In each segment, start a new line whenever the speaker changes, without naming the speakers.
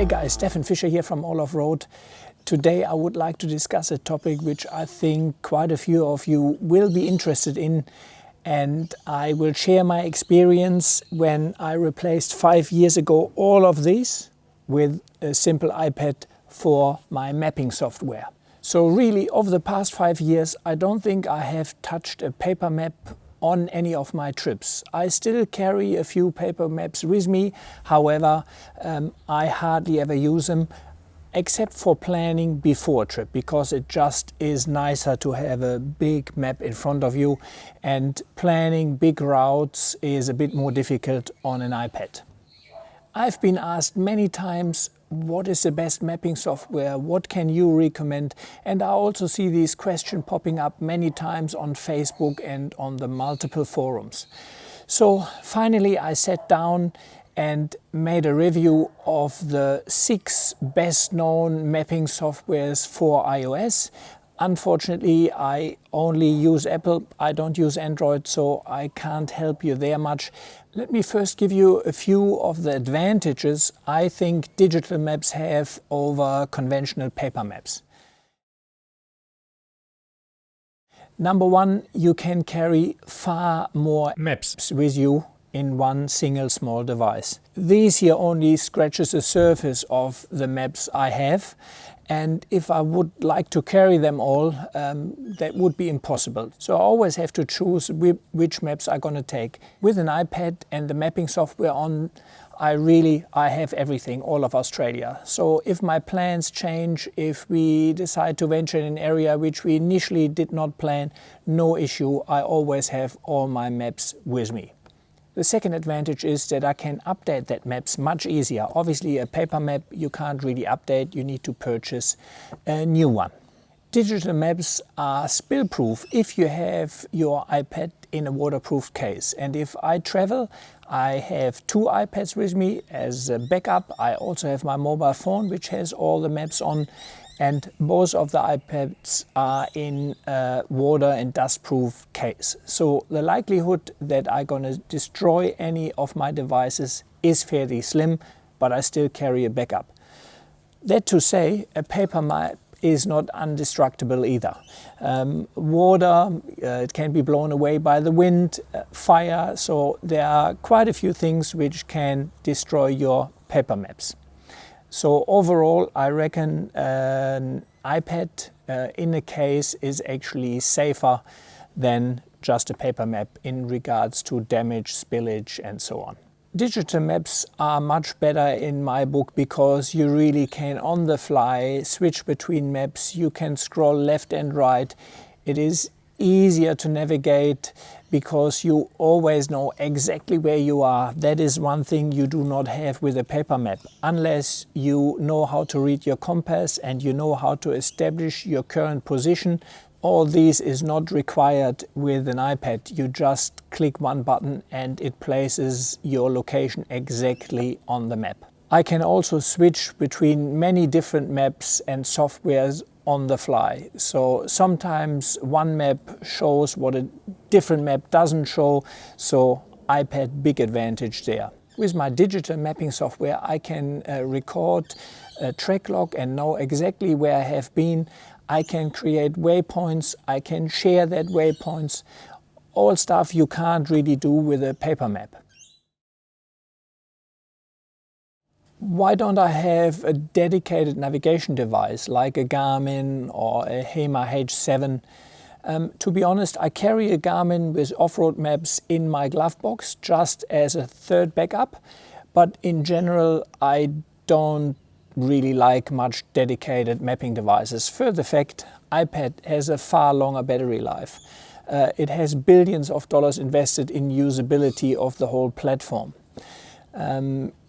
Hey guys, Stefan Fischer here from All Off Road. Today I would like to discuss a topic which I think quite a few of you will be interested in, and I will share my experience when I replaced 5 years ago all of these with a simple iPad for my mapping software. So really, over the past 5 years, I don't think I have touched a paper map on any of my trips. I still carry a few paper maps with me, however, I hardly ever use them except for planning before a trip, because it just is nicer to have a big map in front of you, and planning big routes is a bit more difficult on an iPad. I've been asked many times, what is the best mapping software? What can you recommend? And I also see these questions popping up many times on Facebook and on the multiple forums. So finally I sat down and made a review of the 6 best known mapping softwares for iOS. Unfortunately, I only use Apple, I don't use Android, so I can't help you there much. Let me first give you a few of the advantages I think digital maps have over conventional paper maps. Number one, you can carry far more maps with you in one single small device. These here only scratches the surface of the maps I have, and if I would like to carry them all, that would be impossible. So I always have to choose which maps I'm going to take. With an iPad and the mapping software on, I have everything, all of Australia. So if my plans change, if we decide to venture in an area which we initially did not plan, no issue, I always have all my maps with me. The second advantage is that I can update that maps much easier. Obviously a paper map you can't really update, you need to purchase a new one. Digital maps are spill proof if you have your iPad in a waterproof case. And if I travel, I have 2 iPads with me as a backup. I also have my mobile phone which has all the maps on, and both of the iPads are in a water and dust proof case. So the likelihood that I'm going to destroy any of my devices is fairly slim, but I still carry a backup. That to say, a paper map is not indestructible either. Water, it can be blown away by the wind, fire, so there are quite a few things which can destroy your paper maps. So overall, I reckon an iPad in a case is actually safer than just a paper map in regards to damage, spillage and so on. Digital maps are much better in my book because you really can on the fly switch between maps, you can scroll left and right. It is easier to navigate because you always know exactly where you are. That is one thing you do not have with a paper map. Unless you know how to read your compass and you know how to establish your current position, all these is not required with an iPad. You just click one button and it places your location exactly on the map. I can also switch between many different maps and softwares on the fly. So sometimes one map shows what a different map doesn't show, so iPad big advantage there. With my digital mapping software I can record a track log and know exactly where I have been. I can create waypoints, I can share that waypoints, all stuff you can't really do with a paper map. Why don't I have a dedicated navigation device like a Garmin or a Hema H Series? To be honest, I carry a Garmin with off-road maps in my glove box just as a third backup, but in general I don't really like much dedicated mapping devices. Further fact, iPad has a far longer battery life. It has billions of dollars invested in usability of the whole platform.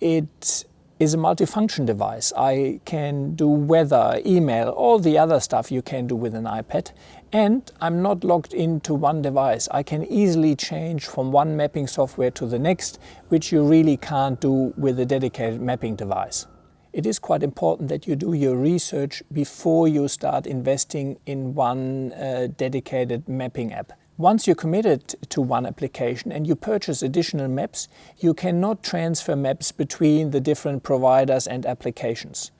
It is a multifunction device. I can do weather, email, all the other stuff you can do with an iPad. And I'm not locked into one device. I can easily change from one mapping software to the next, which you really can't do with a dedicated mapping device. It is quite important that you do your research before you start investing in one dedicated mapping app. Once you're committed to one application and you purchase additional maps, you cannot transfer maps between the different providers and applications.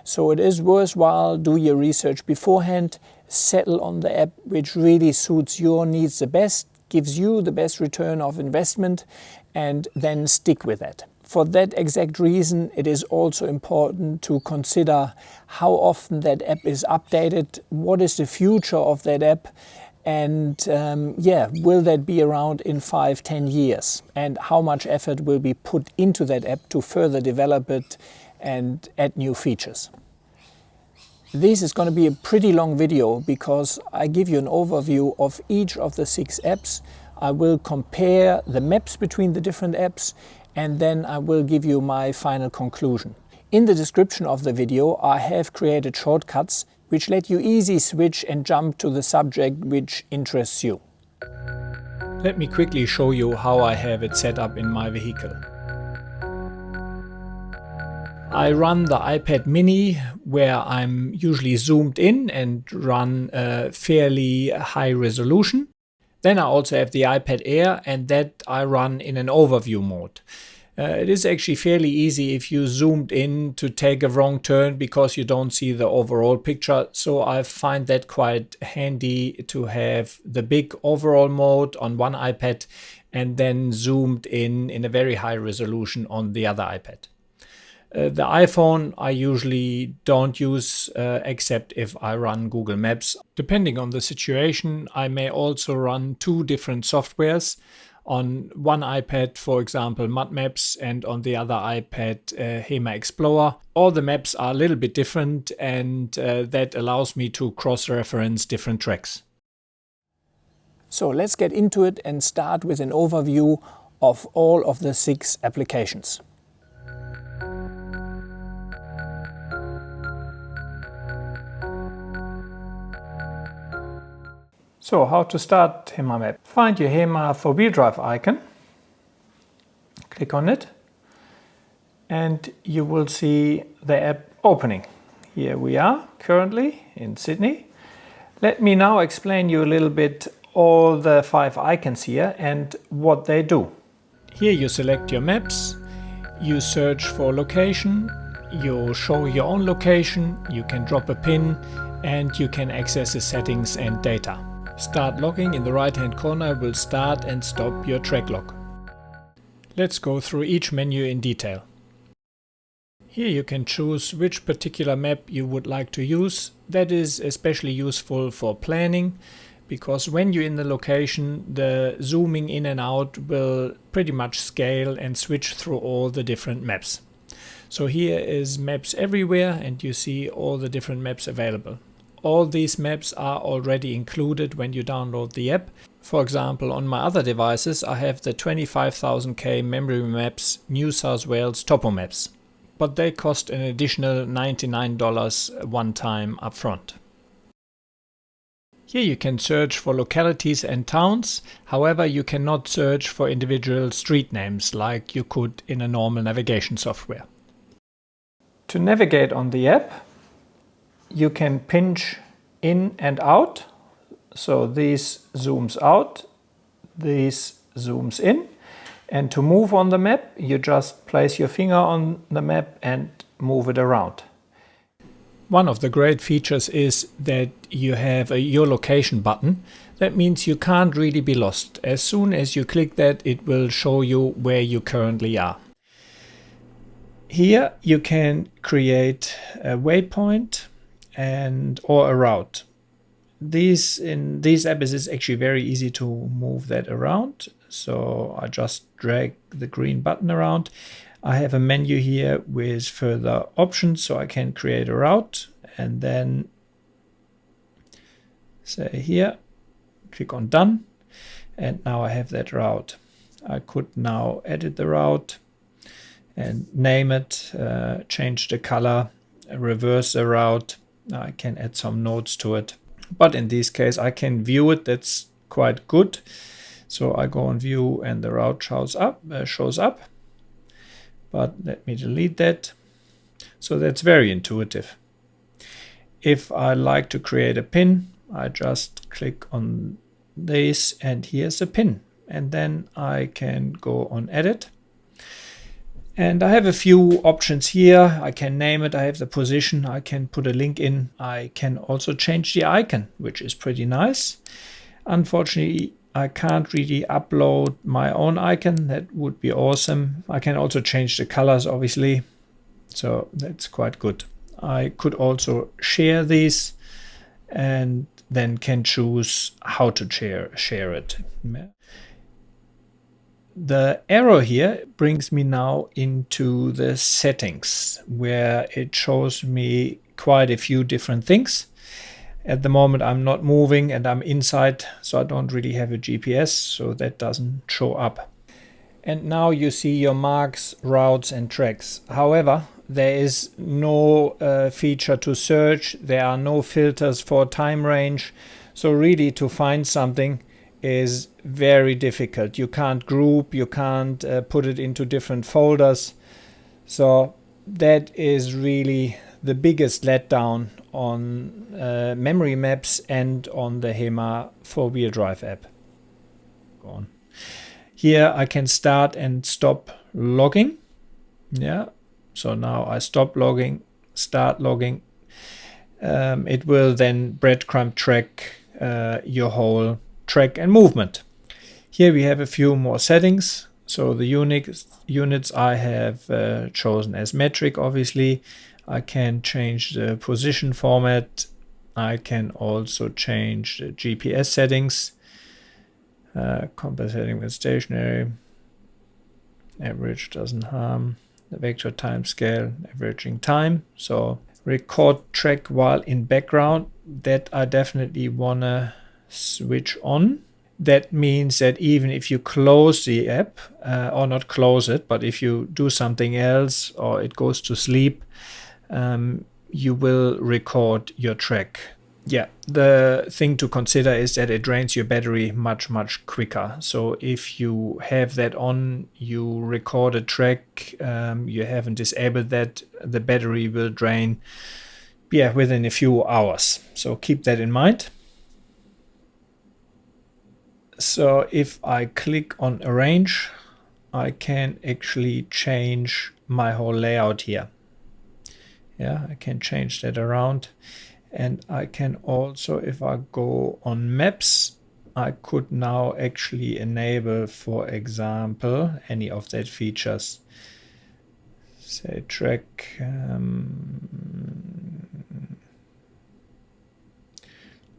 So it is worthwhile do your research beforehand, settle on the app which really suits your needs the best, gives you the best return of investment, and then stick with it. For that exact reason, it is also important to consider how often that app is updated, what is the future of that app, and will that be around in 5-10 years, and how much effort will be put into that app to further develop it and add new features. This is going to be a pretty long video because I give you an overview of each of the 6 apps. I will compare the maps between the different apps, and then I will give you my final conclusion. In the description of the video I have created shortcuts which let you easily switch and jump to the subject which interests you. Let me quickly show you how I have it set up in my vehicle. I run the iPad mini where I'm usually zoomed in and run a fairly high resolution. Then I also have the iPad Air, and that I run in an overview mode. It is actually fairly easy if you zoomed in to take a wrong turn because you don't see the overall picture. So I find that quite handy to have the big overall mode on one iPad and then zoomed in a very high resolution on the other iPad. The iPhone I usually don't use except if I run Google Maps. Depending on the situation, I may also run 2 different softwares. On one iPad, for example, Mud Maps, and on the other iPad, Hema Explorer. All the maps are a little bit different, and that allows me to cross-reference different tracks. So let's get into it and start with an overview of all of the 6 applications. So how to start Hema Map? Find your Hema 4-wheel drive icon, click on it, and you will see the app opening. Here we are currently in Sydney. Let me now explain you a little bit all the 5 icons here and what they do. Here you select your maps, you search for location, you show your own location, you can drop a pin, and you can access the settings and data. Start logging in the right hand corner will start and stop your track log. Let's go through each menu in detail. Here you can choose which particular map you would like to use. That is especially useful for planning, because when you're in the location, the zooming in and out will pretty much scale and switch through all the different maps. So here is Maps Everywhere, and you see all the different maps available. All these maps are already included when you download the app. For example, on my other devices I have the 25,000K Memory Maps New South Wales Topo Maps, but they cost an additional $99 one time upfront. Here you can search for localities and towns, however you cannot search for individual street names like you could in a normal navigation software. To navigate on the app, you can pinch in and out. So this zooms out, this zooms in. And to move on the map, you just place your finger on the map and move it around. One of the great features is that you have a Your Location button. That means you can't really be lost. As soon as you click that, it will show you where you currently are. Here you can create a waypoint or a route. In these apps it's actually very easy to move that around. So I just drag the green button around. I have a menu here with further options, so I can create a route and then say here, click on done, and now I have that route. I could now edit the route and name it, change the color, reverse the route. I can add some notes to it, but in this case I can view it. That's quite good. So I go on view and the route shows up, but let me delete that. So that's very intuitive. If I like to create a pin, I just click on this, and here's a pin. And then I can go on edit. And I have a few options here. I can name it, I have the position, I can put a link in. I can also change the icon, which is pretty nice. Unfortunately, I can't really upload my own icon. That would be awesome. I can also change the colors, obviously. So that's quite good. I could also share these and then can choose how to share it. The arrow here brings me now into the settings, where it shows me quite a few different things. At the moment I'm not moving and I'm inside, so I don't really have a GPS, so that doesn't show up. And now you see your marks, routes and tracks. However, there is no feature to search, there are no filters for time range, so really to find something is very difficult. You can't group, you can't put it into different folders. So that is really the biggest letdown on memory maps and on the Hema 4-wheel drive app. Go on. Here I can start and stop logging. Yeah, so now I stop logging, start logging. It will then breadcrumb track your whole track and movement. Here we have a few more settings. So the units I have chosen as metric, obviously. I can change the position format. I can also change the GPS settings. Compensating with stationary. Average doesn't harm. The vector time scale, averaging time. So record track while in background. That I definitely wanna switch on. That means that even if you close the app, or not close it, but if you do something else or it goes to sleep, you will record your track. Yeah, the thing to consider is that it drains your battery much quicker. So if you have that on, you record a track, you haven't disabled that, the battery will drain within a few hours. So keep that in mind. So if I click on arrange, I can actually change my whole layout here. Yeah, I can change that around. And I can also, if I go on maps, I could now actually enable, for example, any of that features. Say track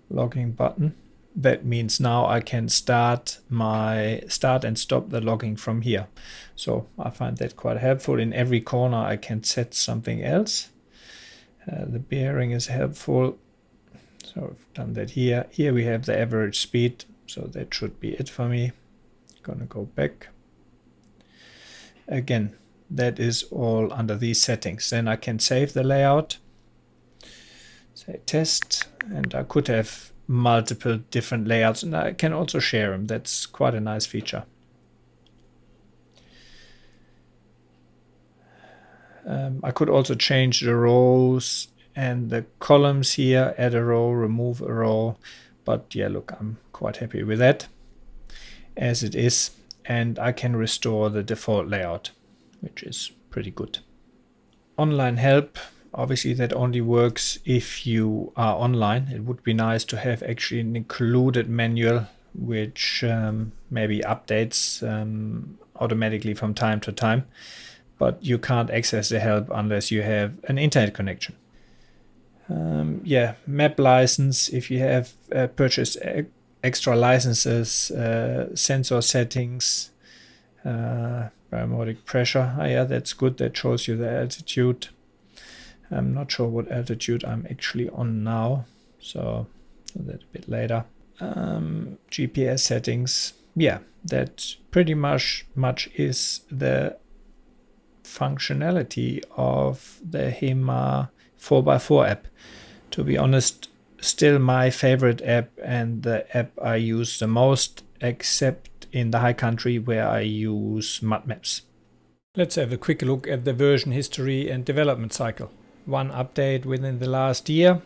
logging button. That means now I can start and stop the logging from here. So I find that quite helpful. In every corner I can set something else. The bearing is helpful. So I've done that here. Here we have the average speed. So that should be it for me. Gonna go back. Again, that is all under these settings. Then I can save the layout. Say test, and I could have multiple different layouts, and I can also share them. That's quite a nice feature. I could also change the rows and the columns here, add a row, remove a row, but yeah, look, I'm quite happy with that as it is, and I can restore the default layout, which is pretty good. Online help. Obviously that only works if you are online. It would be nice to have actually an included manual which maybe updates automatically from time to time, but you can't access the help unless you have an internet connection. Yeah, map license, if you have purchased extra licenses, sensor settings, barometric pressure. Oh, yeah, that's good. That shows you the altitude. I'm not sure what altitude I'm actually on now, so that a bit later. GPS settings. Yeah, that pretty much is the functionality of the Hema 4x4 app. To be honest, still my favorite app and the app I use the most, except in the high country where I use mud maps. Let's have a quick look at the version history and development cycle. One update within the last year,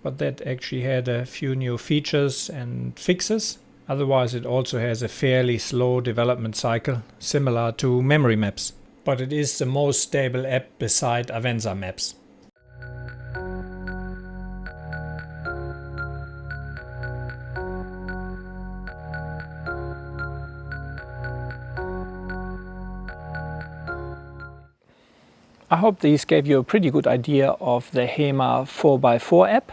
but that actually had a few new features and fixes. Otherwise, it also has a fairly slow development cycle, similar to memory maps. But it is the most stable app beside Avenza Maps. I hope these gave you a pretty good idea of the Hema 4x4 app.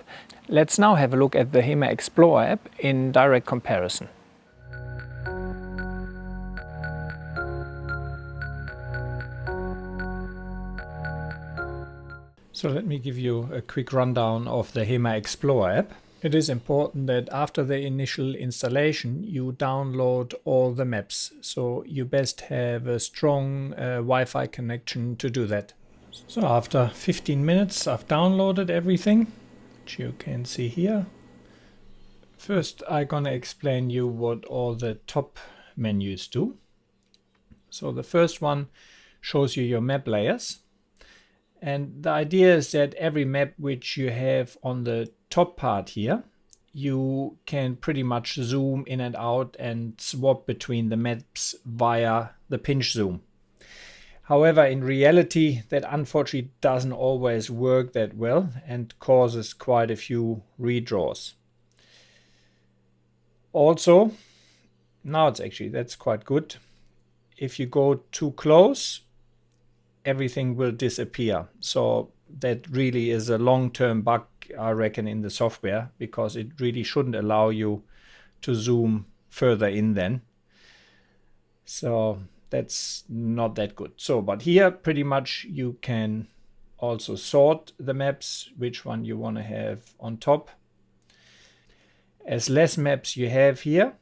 Let's now have a look at the Hema Explorer app in direct comparison. So let me give you a quick rundown of the Hema Explorer app. It is important that after the initial installation you download all the maps. So you best have a strong Wi-Fi connection to do that. So after 15 minutes I've downloaded everything, which you can see here. First I'm gonna explain you what all the top menus do. So the first one shows you your map layers. And the idea is that every map which you have on the top part here, you can pretty much zoom in and out and swap between the maps via the pinch zoom. However, in reality, that unfortunately doesn't always work that well and causes quite a few redraws. Also, now that's quite good. If you go too close, everything will disappear. So that really is a long-term bug, I reckon, in the software, because it really shouldn't allow you to zoom further in then. So that's not that good. So, but here pretty much you can also sort the maps, which one you want to have on top. As less maps you have here,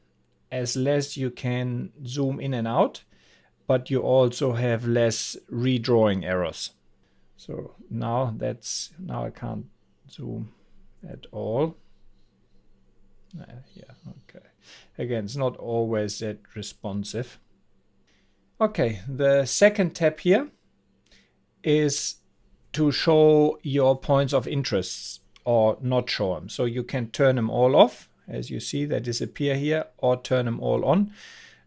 as less you can zoom in and out, but you also have less redrawing errors. So now I can't zoom at all. Yeah, okay. Again, it's not always that responsive. Okay, the second tab here is to show your points of interest or not show them. So you can turn them all off. As you see, they disappear here, or turn them all on.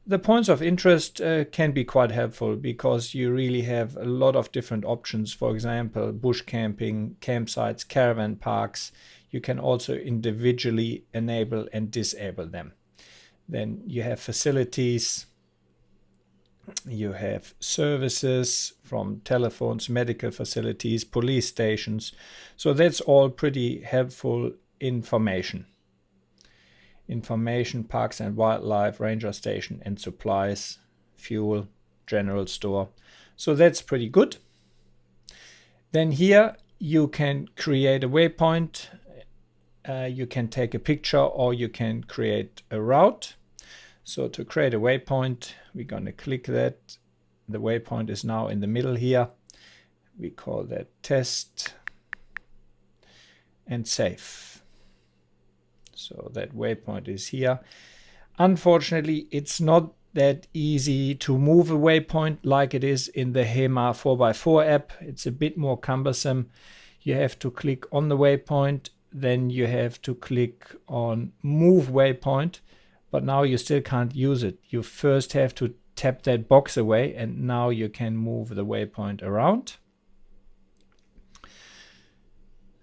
The points of interest can be quite helpful because you really have a lot of different options. For example, bush camping, campsites, caravan parks. You can also individually enable and disable them. Then you have facilities. You have services from telephones, medical facilities, police stations. So that's all pretty helpful information. Information, parks and wildlife, ranger station and supplies, fuel, general store. So that's pretty good. Then here you can create a waypoint. You can take a picture or you can create a route. So to create a waypoint, we're going to click that. The waypoint is now in the middle here. We call that test and save. So that waypoint is here. Unfortunately, it's not that easy to move a waypoint like it is in the Hema 4x4 app. It's a bit more cumbersome. You have to click on the waypoint, then you have to click on move waypoint, but now you still can't use it. You first have to tap that box away and now you can move the waypoint around.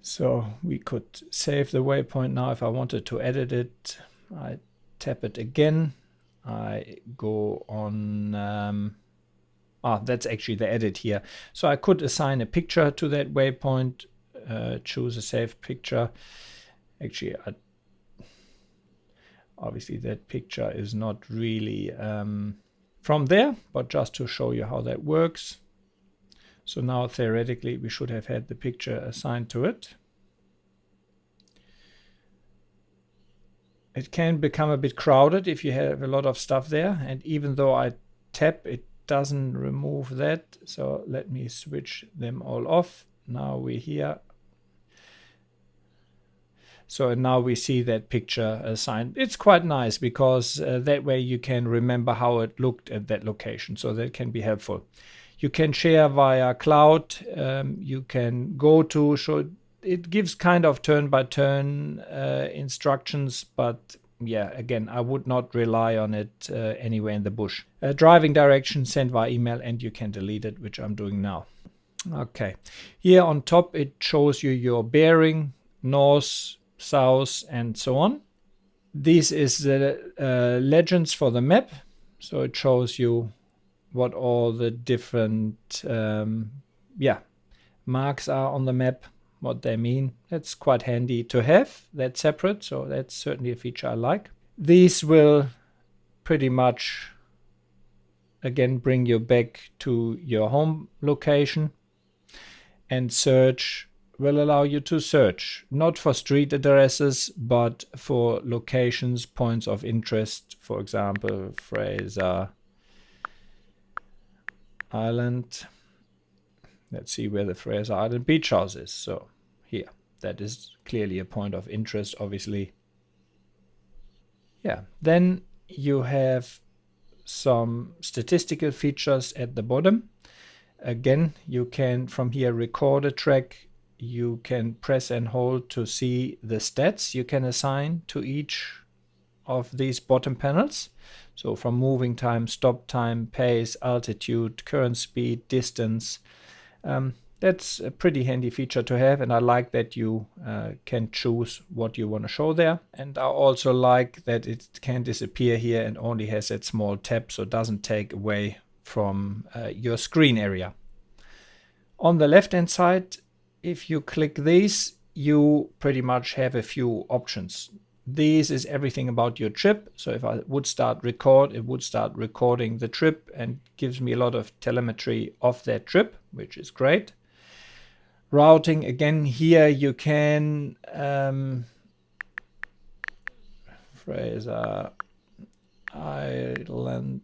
So we could save the waypoint now. If I wanted to edit it, I tap it again. I go on, that's actually the edit here. So I could assign a picture to that waypoint, choose a saved picture. Actually, obviously that picture is not really from there, but just to show you how that works. So now theoretically we should have had the picture assigned to it. It can become a bit crowded if you have a lot of stuff there, and even though I tap, it doesn't remove that. So let me switch them all off. Now we're here. So now we see that picture assigned. It's quite nice because that way you can remember how it looked at that location. So that can be helpful. You can share via cloud. You can go to, so it gives kind of turn by turn instructions, but yeah, again, I would not rely on it anywhere in the bush. Driving direction sent via email, and you can delete it, which I'm doing now. Okay, here on top it shows you your bearing, north, south, and so on. This is the legends for the map, so it shows you what all the different marks are on the map, what they mean. That's quite handy to have. That's separate, so that's certainly a feature I like. These will pretty much again bring you back to your home location, and search will allow you to search not for street addresses but for locations, points of interest, for example Fraser Island. Let's see where the Fraser Island Beach House is. So here, that is clearly a point of interest, obviously. Yeah, then you have some statistical features at the bottom. Again, you can from here record a track. You can press and hold to see the stats you can assign to each of these bottom panels. So from moving time, stop time, pace, altitude, current speed, distance. That's a pretty handy feature to have, and I like that you can choose what you want to show there. And I also like that it can disappear here and only has that small tab, so it doesn't take away from your screen area. On the left hand side, if you click these, you pretty much have a few options. This is everything about your trip. So if I would start record, it would start recording the trip and gives me a lot of telemetry of that trip, which is great. Routing, again, here you can Fraser Island.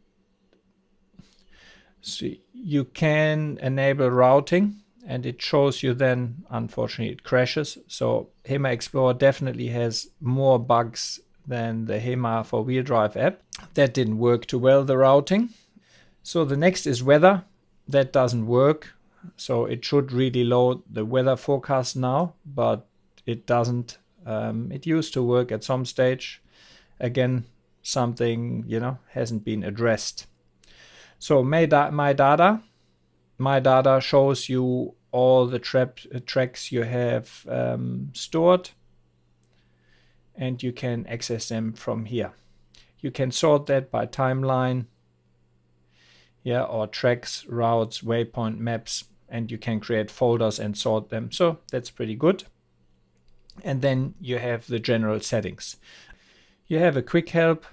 So you can enable routing, and it shows you then, unfortunately it crashes. So Hema Explorer definitely has more bugs than the Hema 4-wheel drive app. That didn't work too well, the routing. So the next is weather. That doesn't work. So it should really load the weather forecast now, but it doesn't. It used to work at some stage. Again, something, hasn't been addressed. So my data shows you all the tracks you have stored, and you can access them from here. You can sort that by timeline, or tracks, routes, waypoint maps, and you can create folders and sort them. So that's pretty good. And then you have the general settings. You have a quick help,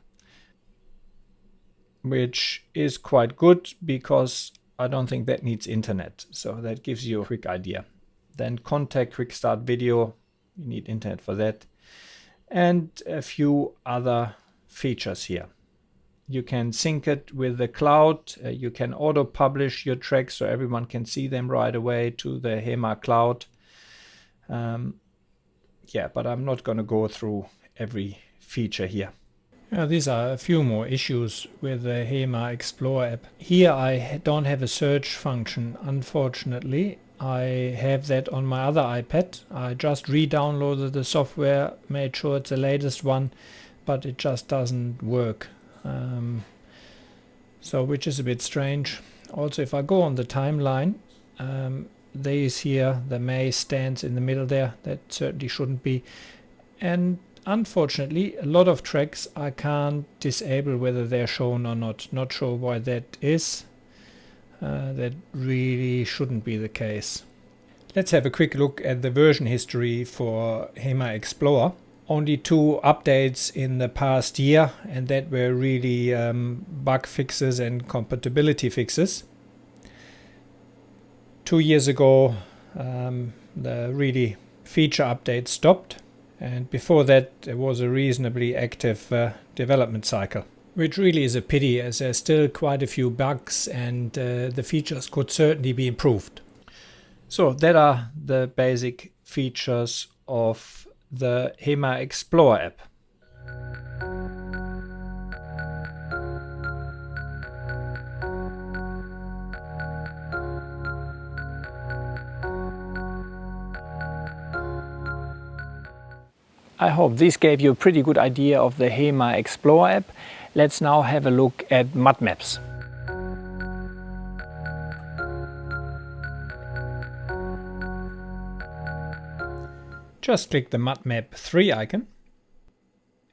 which is quite good because I don't think that needs internet. So that gives you a quick idea. Then contact, quick start video, you need internet for that. And a few other features here. You can sync it with the cloud. You can auto publish your tracks so everyone can see them right away to the Hema cloud. But I'm not going to go through every feature here. These are a few more issues with the Hema Explorer app. Here I don't have a search function, unfortunately. I have that on my other iPad. I just re-downloaded the software, made sure it's the latest one, but it just doesn't work. Which is a bit strange. Also, if I go on the timeline, these here, the May stands in the middle there. That certainly shouldn't be. And unfortunately, a lot of tracks I can't disable whether they're shown or not. Not sure why that is. That really shouldn't be the case. Let's have a quick look at the version history for Hema Explorer. Only 2 updates in the past year, and that were really bug fixes and compatibility fixes. 2 years ago, the really feature update stopped. And before that, there was a reasonably active development cycle, which really is a pity as there's still quite a few bugs and the features could certainly be improved. So that are the basic features of the Hema Explorer app. I hope this gave you a pretty good idea of the Hema Explorer app. Let's now have a look at mud maps. Just click the Mud Map 3 icon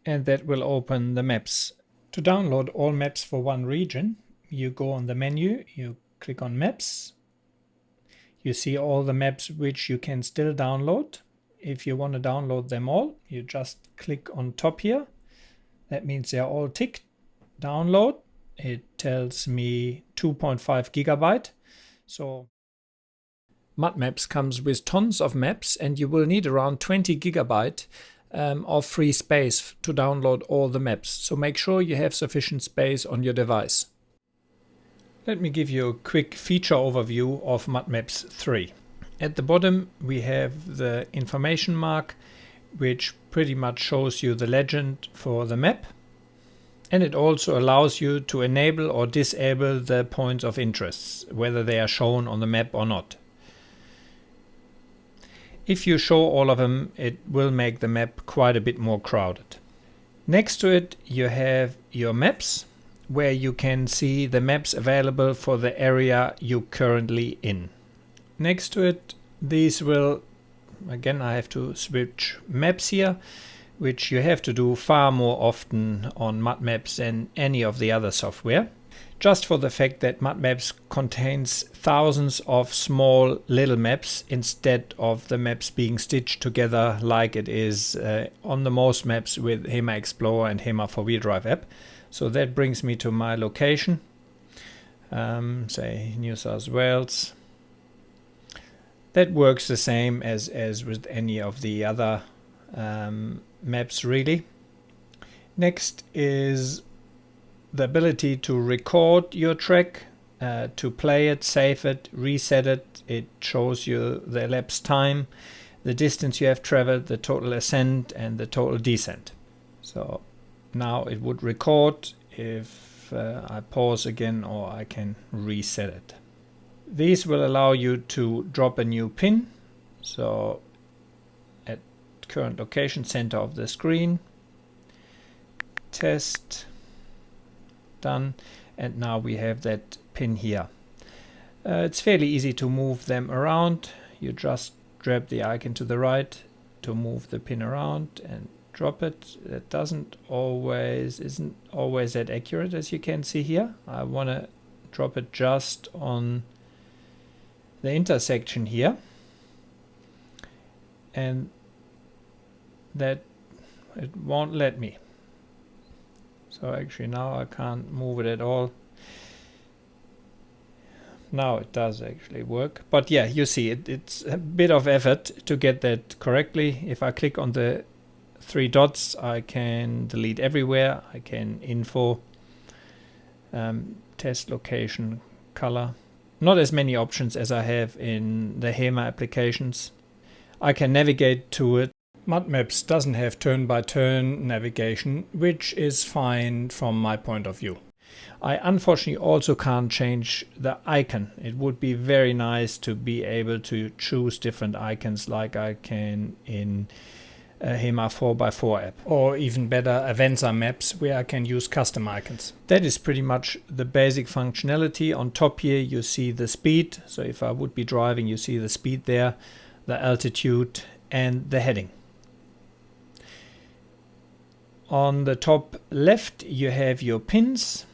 and that will open the maps. To download all maps for one region, you go on the menu, you click on Maps. You see all the maps which you can still download. If you want to download them all, you just click on top here. That means they're all ticked. Download. It tells me 2.5 gigabyte. So Mud Maps comes with tons of maps and you will need around 20 gigabyte of free space to download all the maps. So make sure you have sufficient space on your device. Let me give you a quick feature overview of Mud Maps 3. At the bottom we have the information mark, which pretty much shows you the legend for the map. And it also allows you to enable or disable the points of interest, whether they are shown on the map or not. If you show all of them, it will make the map quite a bit more crowded. Next to it you have your maps, where you can see the maps available for the area you're currently in. Next to it, these will, again I have to switch maps here, which you have to do far more often on Mud Maps than any of the other software. Just for the fact that Mud Maps contains thousands of small little maps instead of the maps being stitched together like it is on the most maps with Hema Explorer and Hema 4-wheel drive app. So that brings me to my location, say New South Wales. That works the same as with any of the other maps really. Next is the ability to record your track, to play it, save it, reset it. It shows you the elapsed time, the distance you have traveled, the total ascent and the total descent. So now it would record if I pause again, or I can reset it. These will allow you to drop a new pin. So at current location, center of the screen, test, done, and now we have that pin here. It's fairly easy to move them around. You just grab the icon to the right to move the pin around and drop it. That isn't always that accurate, as you can see here. I want to drop it just on the intersection here, and that it won't let me. So actually now I can't move it at all. Now it does actually work, but yeah, you see it's a bit of effort to get that correctly. If I click on the three dots, I can delete everywhere. I can info, test location, color. Not as many options as I have in the Hema applications. I can navigate to it. Mud Maps doesn't have turn-by-turn navigation, which is fine from my point of view. I unfortunately also can't change the icon. It would be very nice to be able to choose different icons like I can in Hema 4x4 app, or even better Avenza Maps, where I can use custom icons. That is pretty much the basic functionality. On top here you see the speed, so if I would be driving you see the speed there, the altitude and the heading. On the top left you have your pins.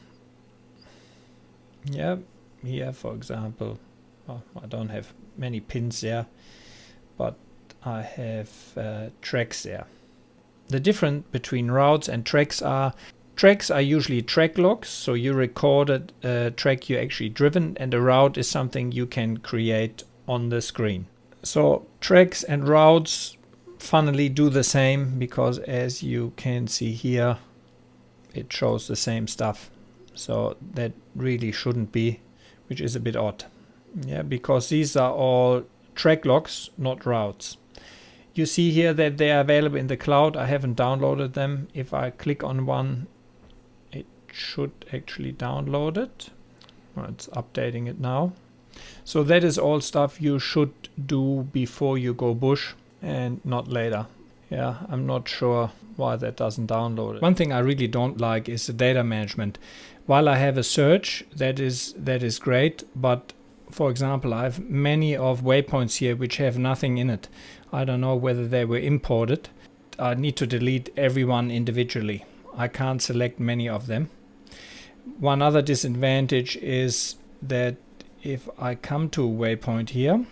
Yeah, here for example, I don't have many pins there, but I have tracks there. The difference between routes and tracks are usually track logs, so you recorded a track you actually driven, and a route is something you can create on the screen. So tracks and routes funnily do the same, because as you can see here it shows the same stuff. So that really shouldn't be, which is a bit odd. Yeah, because these are all track logs, not routes. You see here that they are available in the cloud. I haven't downloaded them. If I click on one, it should actually download it. Well, it's updating it now. So that is all stuff you should do before you go bush and not later. Yeah, I'm not sure why that doesn't download it. One thing I really don't like is the data management. While I have a search, that is great, but for example, I have many of waypoints here which have nothing in it. I don't know whether they were imported. I need to delete everyone individually. I can't select many of them. One other disadvantage is that if I come to a waypoint here,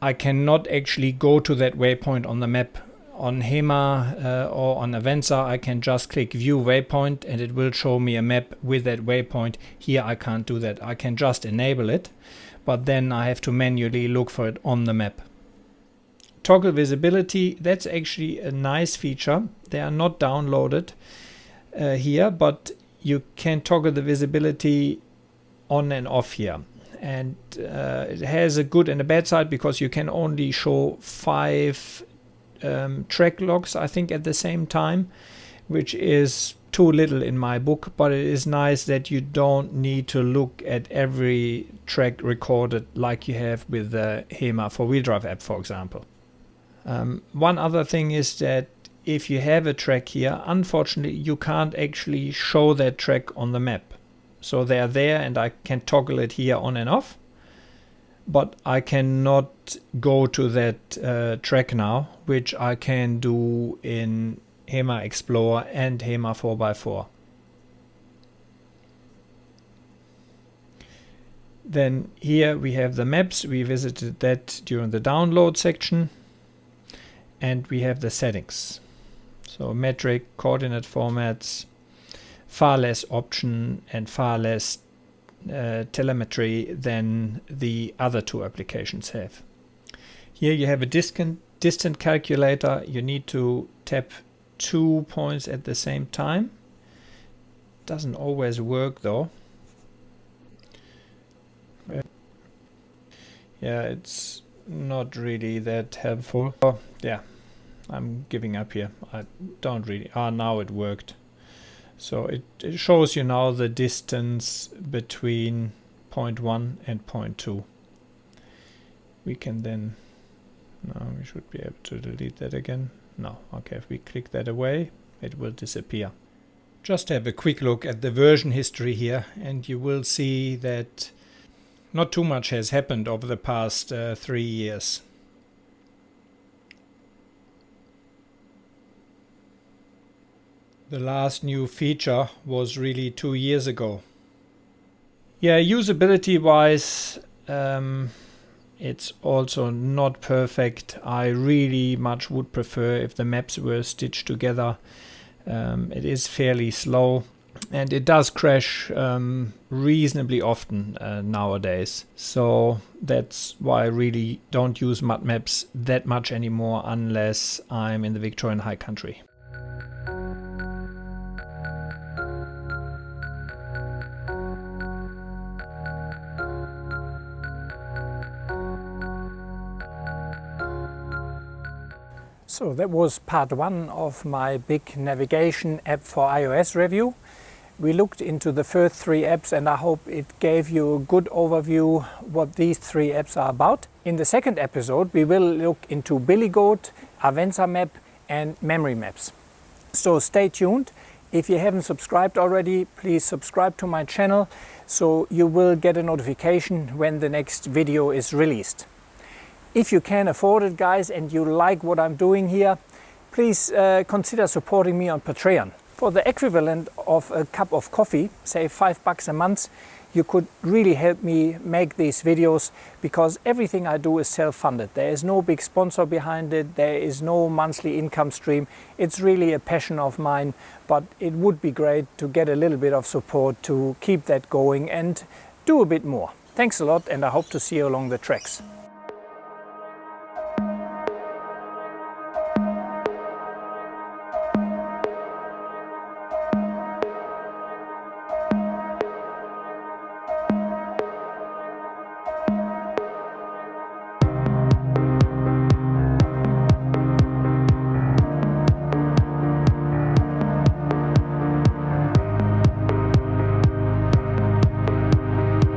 I cannot actually go to that waypoint on the map. On Hema or on Avenza, I can just click View Waypoint and it will show me a map with that waypoint. Here I can't do that. I can just enable it, but then I have to manually look for it on the map. Toggle visibility, that's actually a nice feature. They are not downloaded here, but you can toggle the visibility on and off here. And it has a good and a bad side because you can only show 5 track logs, I think, at the same time, which is too little in my book, but it is nice that you don't need to look at every track recorded like you have with the Hema 4-wheel drive app, for example. One other thing is that if you have a track here, unfortunately you can't actually show that track on the map. So they are there and I can toggle it here on and off, but I cannot go to that track now, which I can do in Hema Explorer and Hema 4x4. Then here we have the maps. We visited that during the download section, and we have the settings. So metric, coordinate formats, far less option and far less telemetry than the other 2 applications have. Here you have a distant calculator. You need to tap 2 points at the same time. Doesn't always work though. Yeah, it's not really that helpful. Oh, yeah, I'm giving up here. I don't really. Now it worked. So it shows you now the distance between point 1 and point 2. We can then, no, we should be able to delete that again. No, okay, if we click that away, it will disappear. Just have a quick look at the version history here, and you will see that not too much has happened over the past 3 years. The last new feature was really 2 years ago. Yeah, usability wise, it's also not perfect. I really much would prefer if the maps were stitched together. It is fairly slow and it does crash reasonably often nowadays. So that's why I really don't use mud maps that much anymore unless I'm in the Victorian High Country. So that was part 1 of my big navigation app for iOS review. We looked into the first 3 apps and I hope it gave you a good overview what these 3 apps are about. In the second episode we will look into Billy Goat, Avenza Map and Memory Maps. So stay tuned. If you haven't subscribed already, please subscribe to my channel so you will get a notification when the next video is released. If you can afford it, guys, and you like what I'm doing here, please consider supporting me on Patreon. For the equivalent of a cup of coffee, say $5 a month, you could really help me make these videos because everything I do is self-funded. There is no big sponsor behind it, there is no monthly income stream. It's really a passion of mine, but it would be great to get a little bit of support to keep that going and do a bit more. Thanks a lot and I hope to see you along the tracks.